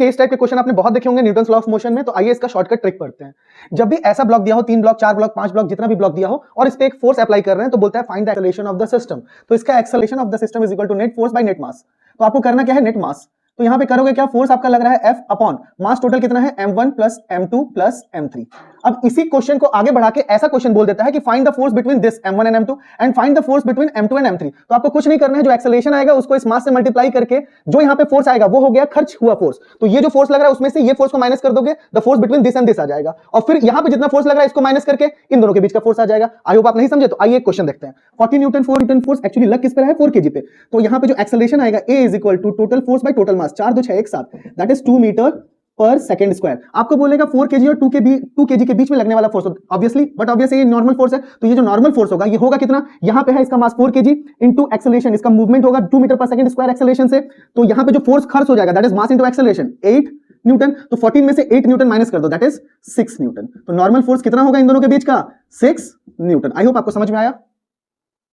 के इस टाइप के क्वेश्चन आपने बहुत देखे होंगे न्यूटन्स लॉ ऑफ मोशन में, तो आइए इसका शॉर्टकट ट्रिक पढ़ते हैं। जब भी ऐसा ब्लॉक दिया हो, 3 ब्लॉक, 4 ब्लॉक, 5 ब्लॉक, जितना भी ब्लॉक दिया हो और इस पे एक फोर्स अप्लाई कर रहे हैं, तो बोलता है find the acceleration of the system. तो इसका acceleration of the system is equal to net force by net mass. तो आपको करना क्या है, नेट मास। तो यहां पे करोगे क्या, फोर्स आपका लग रहा है F अपॉन मास टोटल कितना है m1 plus m2 plus m3। अब इसी क्वेश्चन को आगे बढ़ा के ऐसा क्वेश्चन बोल देता है कि find the force between this m1 and m2 and find the force between m2 and m3। तो आपको कुछ नहीं करना है, जो एक्सेलरेशन आएगा उसको इस मास से मल्टीप्लाई करके जो यहां पे फोर्स आएगा वो हो गया खर्च हुआ फोर्स। तो ये जो फोर्स लग रहा है उसमें से ये फोर्स को माइनस कर दोगे, the force between this and this आ जाएगा, और फिर यहां पे जितना फोर्स लग रहा है इसको माइनस करके इन दोनों के बीच का फोर्स आ जाएगा। आई होप आप नहीं समझे। तो आइए एक क्वेश्चन देखते हैं। 40 न्यूटन फोर्स एक्चुअली लग किस पे है, 4 kg पे। तो यहां पे जो एक्सेलरेशन आएगा A is equal to total force by total mass, 4 2 6 1 7, that is 2 metre per second square. आपको बोलेगा 4 kg और 2 kg के बीच में लगने वाला फोर्स, ऑब्वियसली ये नॉर्मल फोर्स है। तो ये जो नॉर्मल फोर्स होगा ये होगा कितना, यहां पे है इसका मास 4 kg इनटू एक्सेलरेशन, इसका मूवमेंट होगा 2 metre per second square acceleration से। तो यहां पे जो फोर्स खर्च हो जाएगा that is mass into acceleration 8 Newton. तो 14 में से 8 न्यूटन माइनस कर दो, दैट इज 6 न्यूटन। तो नॉर्मल फोर्स कितना होगा इन दोनों के बीच का, 6 न्यूटन। आई होप आपको समझ में आया।